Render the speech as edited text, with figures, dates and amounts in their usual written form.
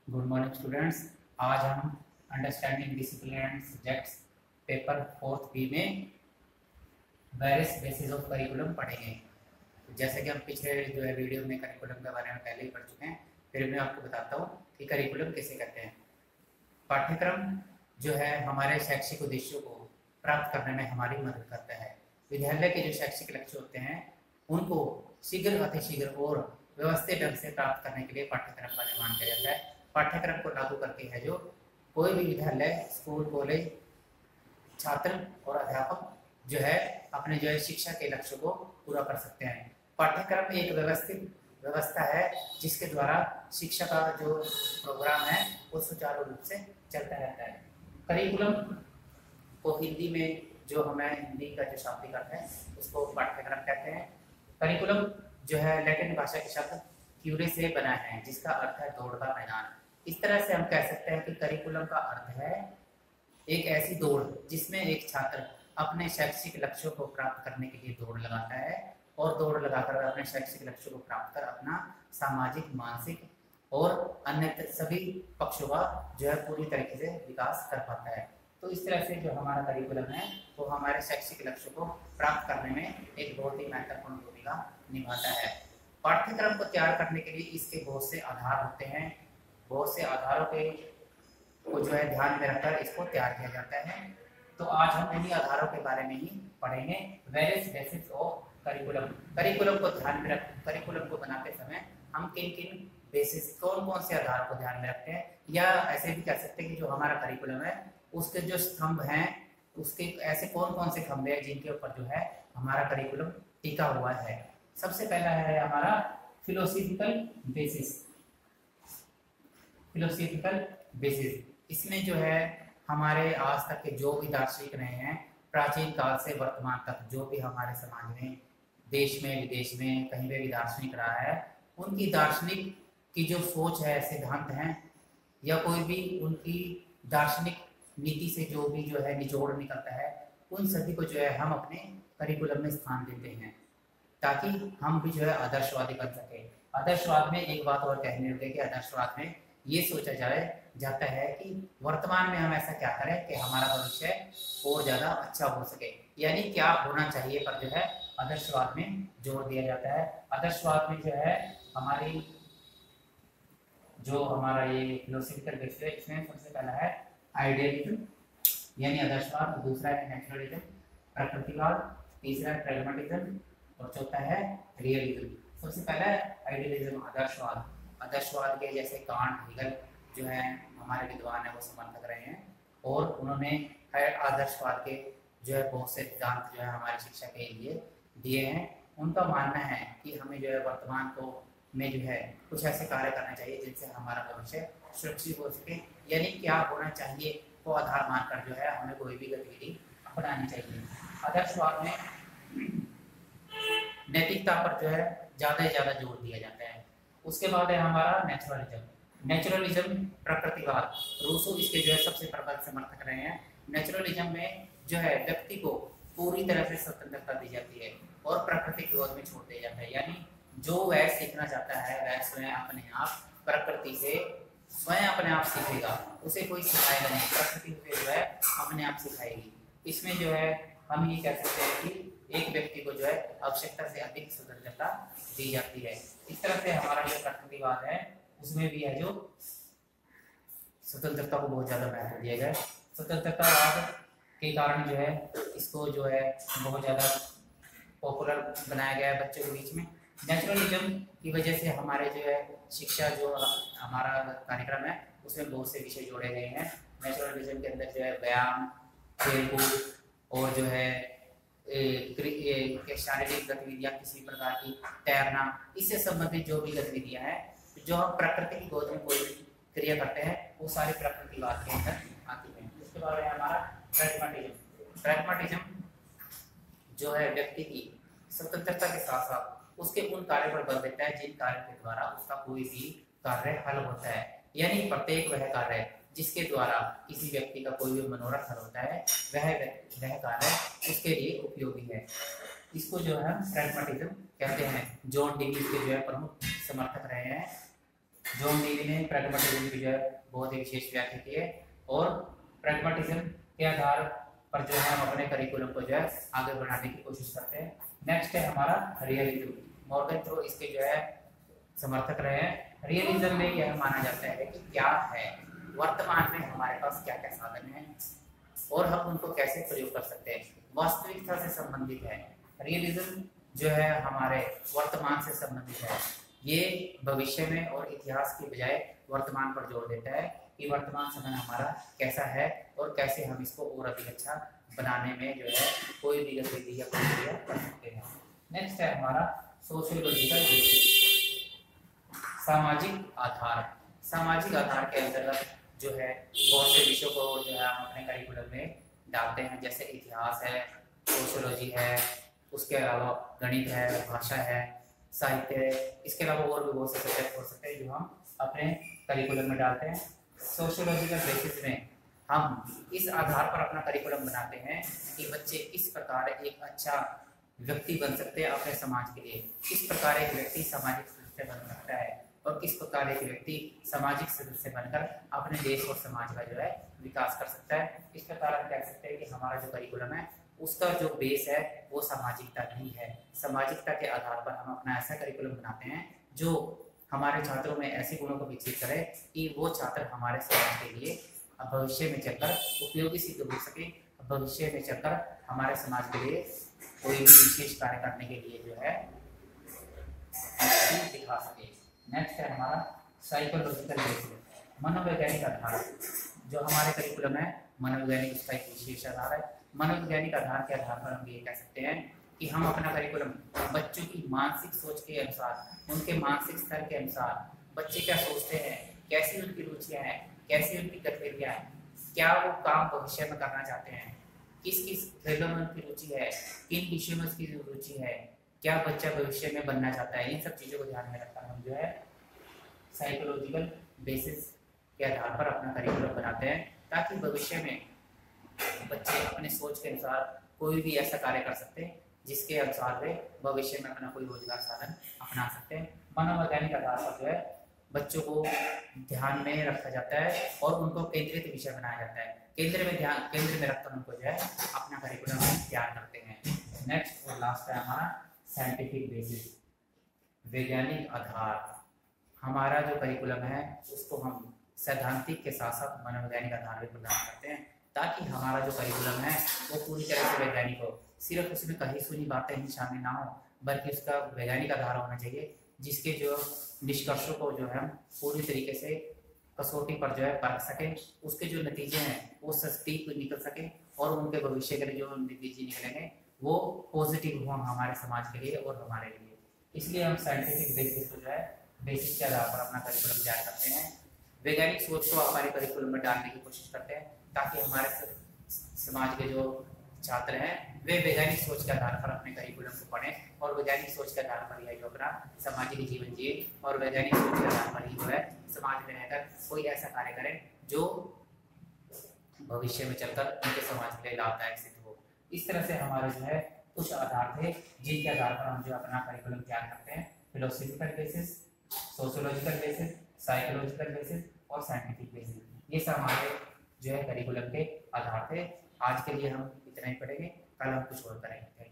Good morning students. आज हम understanding discipline and subjects paper 4th B में various basis of curriculum पढ़ेंगे। जैसे कि हम पिछले जो है वीडियो में करिकुलम के बारे में पहले ही पढ़ चुके हैं, फिर मैं आपको बताता हूँ कि करिकुलम किसे कहते हैं। पाठ्यक्रम जो है हमारे शैक्षिक उद्देश्यों को प्राप्त करने में हमारी मदद करता है। विद्यालय के जो शैक्षिक लक्ष्य होते हैं उनको शीघ्र अतिशीघ्र और व्यवस्थित ढंग से प्राप्त करने के लिए पाठ्यक्रम का निर्माण किया जाता है। पाठ्यक्रम को लागू करके है जो कोई भी विद्यालय, स्कूल, कॉलेज, छात्र और अध्यापक जो है अपने जो है शिक्षा के लक्ष्य को पूरा कर सकते हैं। पाठ्यक्रम एक व्यवस्थित व्यवस्था है जिसके द्वारा शिक्षा का जो प्रोग्राम है वो सुचारू रूप से चलता रहता है। करिकुलम को हिंदी में जो हमें हिंदी का जो शाब्दिक अर्थ है उसको पाठ्यक्रम कहते हैं। करिकुलम जो है लैटिन भाषा के शब्द क्यूरे से बना है जिसका अर्थ है दौड़ का मैदान। इस तरह से हम कह सकते हैं कि करिकुलम का अर्थ है एक ऐसी दौड़ जिसमें एक छात्र अपने शैक्षिक लक्ष्यों को प्राप्त करने के लिए दौड़ लगाता है और दौड़ लगाकर अपने शैक्षिक लक्ष्यों को प्राप्त कर अपना सामाजिक, मानसिक और अन्य सभी पक्षों का जो है पूरी तरीके से विकास कर पाता है। तो इस तरह से जो हमारा करिकुलम है वो हमारे शैक्षिक लक्ष्य को प्राप्त करने में एक बहुत ही महत्वपूर्ण भूमिका निभाता है। पाठ्यक्रम को तैयार करने के लिए इसके बहुत से आधार होते हैं। बहुत से आधारों के को जो है ध्यान में रखकर इसको तैयार किया जाता है। तो आज हम इन्हीं आधारों के बारे में ही पढ़ेंगे। Various basis of curriculum. Curriculum को ध्यान में रख करिकुलम को बनाते समय हम किन किन बेसिस, कौन कौन से आधारों को ध्यान में रखते हैं, या ऐसे भी कह सकते हैं कि जो हमारा करिकुलम है उसके जो स्तंभ हैं उसके ऐसे कौन कौन से खंभे हैं जिनके ऊपर जो है हमारा करिकुलम टिका हुआ है। सबसे पहला है हमारा फिलोसॉफिकल बेसिस। फिलोसॉफिकल बेसिस इसमें जो है हमारे आज तक के जो भी दार्शनिक रहे हैं, प्राचीन काल से वर्तमान तक जो भी हमारे समाज में, देश में, विदेश में कहीं पे भी दार्शनिक रहा है, उनकी दार्शनिक की जो सोच है, सिद्धांत हैं, या कोई भी उनकी दार्शनिक नीति से जो भी जो है निचोड़ निकलता है, उन सभी को जो है हम अपने करिकुलम में स्थान देते हैं ताकि हम भी जो है आदर्शवादी बन सके। आदर्शवाद में एक बात और कहने लगे कि आदर्शवाद में ये सोचा जाता है कि वर्तमान में हम ऐसा क्या करें कि हमारा भविष्य और ज़्यादा अच्छा हो सके, यानी क्या होना चाहिए पर जो है आदर्शवाद में जोर दिया जाता है। आदर्शवाद में जो है हमारी जो हमारा ये फिलोसॉफिकल बेसिस है, इसमें सबसे पहला है आइडियलिज्म यानी आदर्शवाद, दूसरा है नेचुरलिज्म प्रकृतिवाद, तीसरा है प्रैग्मेटिज्म और चौथा है रियलिज्म। सबसे पहला है आइडियलिज्म, आदर्शवाद। आदर्शवाद के जैसे कांट, हेगल जो है हमारे विद्वान है वो समर्थक रहे हैं और उन्होंने आदर्शवाद के जो है बहुत से सिद्धांत जो है हमारी शिक्षा के लिए दिए हैं। उनका मानना है कि हमें जो है वर्तमान को में जो है कुछ ऐसे कार्य करना चाहिए जिनसे हमारा भविष्य सुरक्षित हो सके, यानी क्या होना चाहिए को आधार मानकर जो है हमें कोई भी गतिविधि अपनानी चाहिए। आदर्शवाद में नैतिकता पर जो है ज़्यादा से ज़्यादा जोर दिया जाता है। उसके बाद है हमारा नेचुरलिज्म। नेचुरलिज्म प्रकृतिवाद, रूसो इसके जो है सबसे प्रबल समर्थक रहे हैं। नेचुरलिज्म में जो है व्यक्ति को पूरी तरह से स्वतंत्रता दी जाती है और प्रकृति की गोद में छोड़ दिया जाता है, यानी जो वह सीखना चाहता है वह स्वयं अपने आप प्रकृति से स्वयं अपने आप सीखेगा, उसे कोई सिखाएगा नहीं, प्रकृति उसे जो है अपने आप सिखाएगी। इसमें जो है हम ये कह सकते हैं कि एक व्यक्ति को जो है आवश्यकता से अधिक स्वतंत्रता दी जाती है। इस तरह से हमारा जो प्रकृतिवाद है उसमें भी है जो स्वतंत्रता को बहुत ज़्यादा महत्व दिया गया है। स्वतंत्रतावाद के कारण जो है इसको जो है बहुत ज़्यादा पॉपुलर बनाया गया है बच्चों के बीच में। नेचुरलिज्म की वजह से हमारे जो है शिक्षा जो हमारा कार्यक्रम है उसमें बहुत से विषय जोड़े गए हैं। नेचुरलिज्म के अंदर जो है व्यायाम, खेलकूद और जो है शारीरिक गतिविधियां, किसी प्रकार की तैरना, इससे संबंधित जो भी गतिविधियां हैं जो हम प्रकृति की गोद में कोई भी क्रिया करते हैं वो सारी प्रकृतिवाद के अंदर आती हैं। उसके बाद है हमारा प्रैग्मेटिज्म। प्रैग्मेटिज्म जो है व्यक्ति की स्वतंत्रता के साथ साथ उसके उन कार्यों पर बल देता है जिन कार्यों के द्वारा उसका कोई भी कार्य हल होता है, यानी प्रत्येक वह कार्य जिसके द्वारा किसी व्यक्ति का कोई भी मनोरथ हल होता है वह कार्य उसके लिए उपयोगी है। इसको जो है प्रैग्मेटिज्म कहते हैं। जॉन डिवी के जो है प्रमुख समर्थक रहे हैं। जॉन डीवी ने प्रैग्मेटिज्म की जो है बहुत ही विशेष व्याख्या की है और प्रैग्मेटिज्म के आधार पर जो है हम अपने करिकुलम को जो है आगे बढ़ाने की कोशिश करते हैं। नेक्स्ट है हमारा रियलिज्म। मॉर्गन थ्रो इसके जो है समर्थक रहे हैं। रियलिज्म में यह माना जाता है कि क्या है वर्तमान में हमारे पास क्या क्या साधन है और हम उनको कैसे प्रयोग कर सकते हैं, वास्तविकता से संबंधित है। रियलिज्म जो है हमारे वर्तमान से संबंधित है, ये भविष्य में और इतिहास की बजाय वर्तमान पर जोर देता है कि वर्तमान समय हमारा कैसा है और कैसे हम इसको और अधिक अच्छा बनाने में जो है कोई भी गतिविधि या प्रक्रिया कर सकते हैं। नेक्स्ट है हमारा सोशियोलॉजिकल सामाजिक आधार। सामाजिक आधार के अंतर्गत जो है बहुत से विषयों को जो है हम अपने करिकुलम में डालते हैं, जैसे इतिहास है, सोशियोलॉजी है, उसके अलावा गणित है, भाषा है, साहित्य है। इसके अलावा और भी बहुत से सब्जेक्ट हो सकते हैं जो हम अपने करिकुलम में डालते हैं। सोशियोलॉजिकल बेसिस में हम इस आधार पर अपना करिकुलम बनाते हैं कि बच्चे किस प्रकार एक अच्छा व्यक्ति बन सकते हैं अपने समाज के लिए, किस प्रकार एक व्यक्ति सामाजिक सदस्य बन सकता है और किस प्रकार एक व्यक्ति सामाजिक सदस्य बनकर अपने देश और समाज का जो है विकास कर सकता है। इस प्रकार हम कह सकते हैं कि हमारा जो करिकुलम है उसका जो बेस है वो सामाजिकता ही है। सामाजिकता के आधार पर हम अपना ऐसा करिकुलम बनाते हैं जो हमारे छात्रों में ऐसे गुणों को विकसित करे कि वो छात्र हमारे समाज के लिए भविष्य में चलकर उपयोगी सिद्ध हो सके, भविष्य में चलकर हमारे समाज के लिए कोई भी विशेष कार्य करने के लिए जो है दिखा सके। नेक्स्ट है हमारा साइकोलॉजिकल बेसिस, मनोवैज्ञानिक आधार। जो हमारे करिकुलम है मनोवैज्ञानिक उसका एक विशेष आधार है। मनोवैज्ञानिक आधार के आधार पर हम ये कह सकते हैं कि हम अपना करिकुलम बच्चों की मानसिक सोच के अनुसार, उनके मानसिक स्तर के अनुसार, बच्चे क्या सोचते हैं, कैसी उनकी रुचियां हैं, कैसी उनकी गतिविधियां हैं, क्या वो काम भविष्य में करना चाहते हैं, किस किस खेलों में उनकी रुचि है, किन विषयों में उसकी रुचि है, क्या बच्चा भविष्य में बनना चाहता है, इन सब चीज़ों को ध्यान में रखकर हम जो है साइकोलॉजिकल बेसिस के आधार पर अपना करिकुलम बनाते हैं ताकि भविष्य में बच्चे अपने सोच के अनुसार कोई भी ऐसा कार्य कर सकते हैं जिसके अनुसार वे भविष्य में अपना कोई रोजगार साधन अपना सकते हैं। मनोवैज्ञानिक आधार पर जो है बच्चों को ध्यान में रखा जाता है और उनको केंद्रित विषय बनाया जाता है। केंद्र में रखकर उनको जो है अपना करिकुलम तैयार करते हैं। नेक्स्ट और लास्ट है हमारा साइंटिफिक बेसिस, वैज्ञानिक आधार। हमारा जो करिकुलम है उसको हम सैद्धांतिक के साथ साथ मनोवैज्ञानिक आधार भी प्रदान करते हैं ताकि हमारा जो करिकुलम है वो पूरी तरह से वैज्ञानिक हो। सिर्फ उसमें कहीं सुनी बातें ही शामिल ना हो बल्कि उसका वैज्ञानिक आधार होना चाहिए जिसके जो निष्कर्षों को जो है हम पूरी तरीके से कसौटी पर जो है परख सकें, उसके जो नतीजे हैं वो सटीक निकल सके और उनके भविष्य के लिए जो नतीजे निकलेंगे वो पॉजिटिव हो हमारे समाज के लिए और हमारे लिए। इसलिए हम साइंटिफिक बेसिस को जो है बेसिस के आधार पर अपना करिकुलम तैयार करते हैं। वैज्ञानिक सोच को हमारे करिकुलम में डालने की कोशिश करते हैं ताकि हमारे समाज के जो छात्र हैं वे वैज्ञानिक सोच के आधार पर अपने करिकुलम को पढ़ें और वैज्ञानिक सोच के आधार पर ही अपना सामाजिक जीवन जिए और वैज्ञानिक सोच के आधार पर ही जो है समाज में रहकर कोई ऐसा कार्य करें जो भविष्य में चलकर उनके समाज के लिए लाभदायक सिद्ध हो। इस तरह से हमारे जो है कुछ आधार थे जिनके आधार पर हम जो अपना करिकुलम तैयार करते हैं। Philosophical basis, sociological basis, psychological basis और साइंटिफिक बेसिस, ये सब हमारे जो है करिकुलम के आधार थे। आज के लिए हम इतना ही पढ़ेंगे, कल हम कुछ और करेंगे।